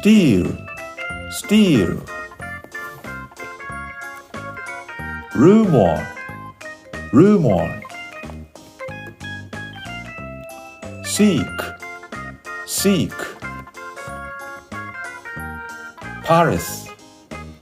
steal, steal. Rumor, rumor. Seek, seek. Paris,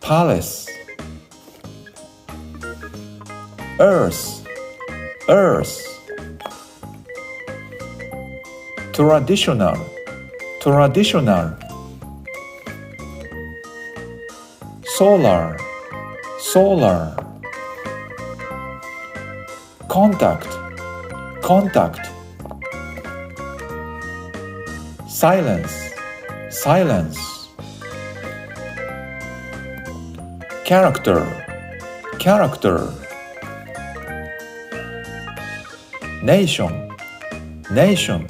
palace. Earth, earth. Traditional, traditional. Solar, solar. Contact, contact. Silence, silence. Character, character. Nation, nation.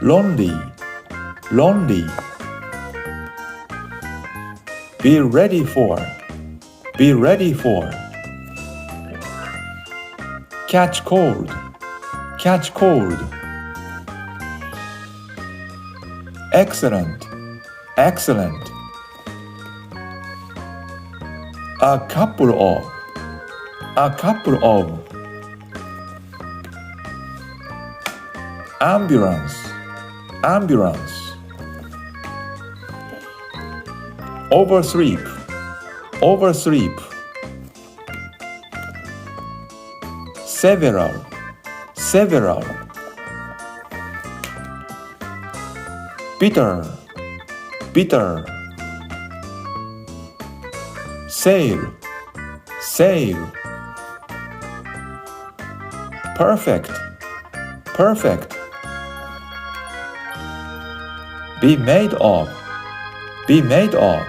Lonely, lonely. Be ready for, be ready for. Catch cold, catch cold. Excellent, excellent. A couple of, a couple of. Ambulance, ambulance. Oversleep, oversleep. Several, several. Bitter, bitter. Sail, sail. Perfect, perfect. Be made of, be made of.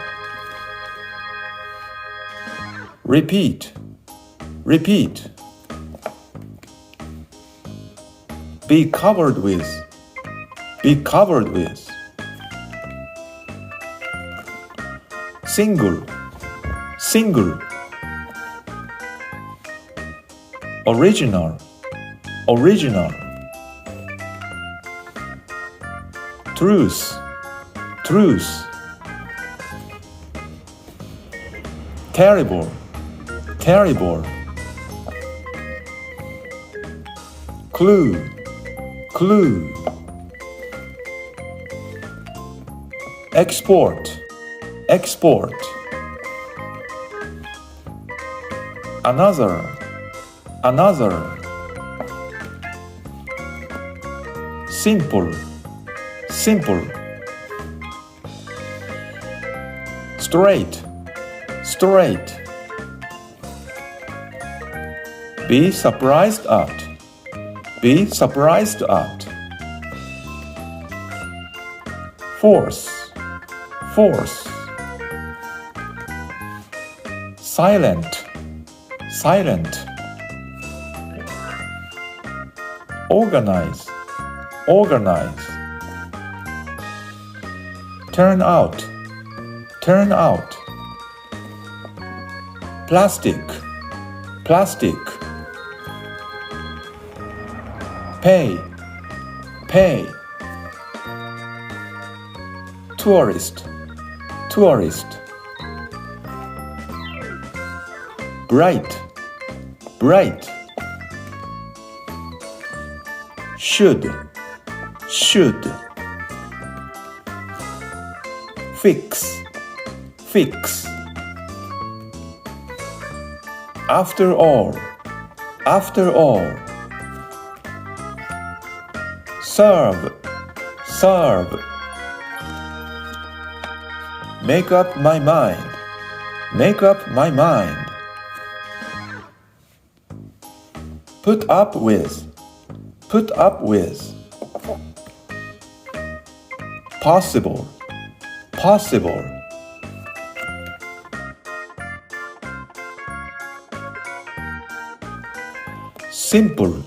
Repeat, repeat. Be covered with, be covered with. Single, single. Original, original. Truth, truth. Terrible, terrible. Clue, clue. Export, export. Another, another. Simple, simple. Straight, straight. Be surprised at, be surprised at. Force, force. Silent, silent. Organize, organize. Turn out, turn out. Plastic, plastic. Pay, pay. Tourist, tourist. Bright, bright. Should, should. Fix, fix. After all, after all. Serve, serve. Make up my mind, make up my mind. Put up with, put up with. Possible, possible. Simple.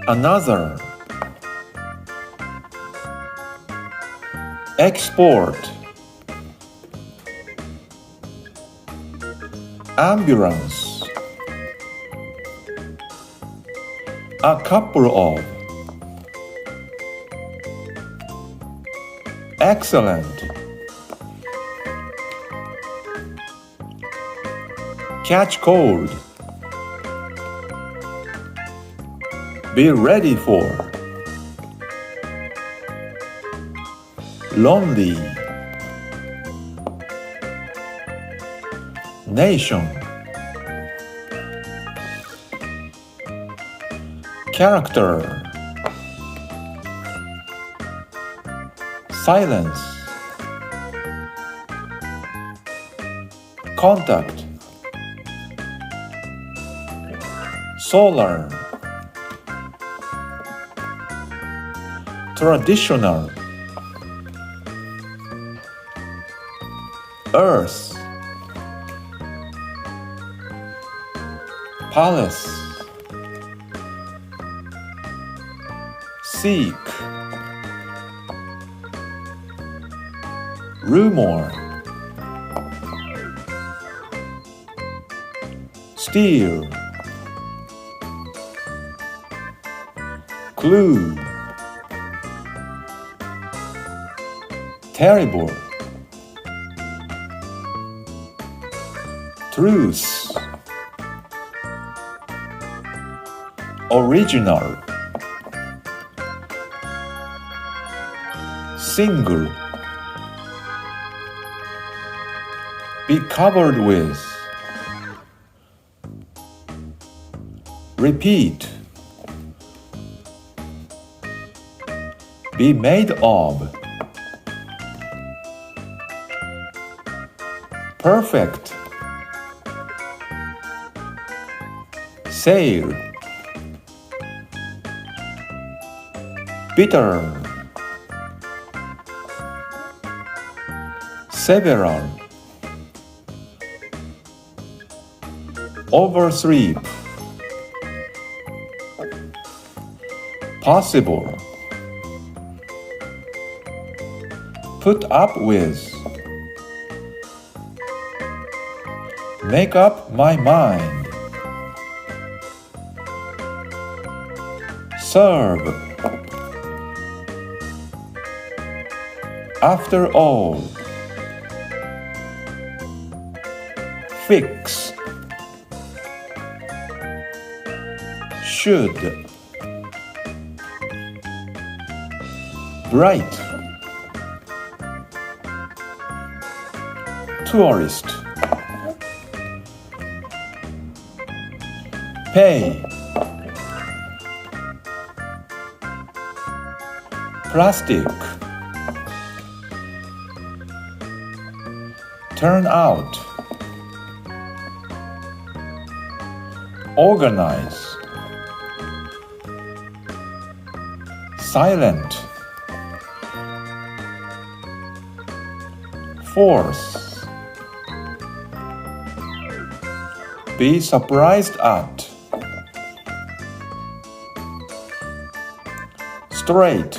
Another. Export. Ambulance. A couple of, Excellent. Catch cold. Be ready for. Lonely. Nation. Character. Silence. Contact. Solar. Traditional. Earth. Palace. Seek. Rumor. Steer. Clue. Terrible. Truth. Original. Single. Be covered with. Repeat. Be made of. Perfect. Sail. Bitter. Several. Oversleep. Possible. Put up with. Make up my mind. Serve. After all. Fix. Should. Bright. Tourist. Pay. Plastic. Turn out. Organize. Silent. Force. Be surprised at. Straight.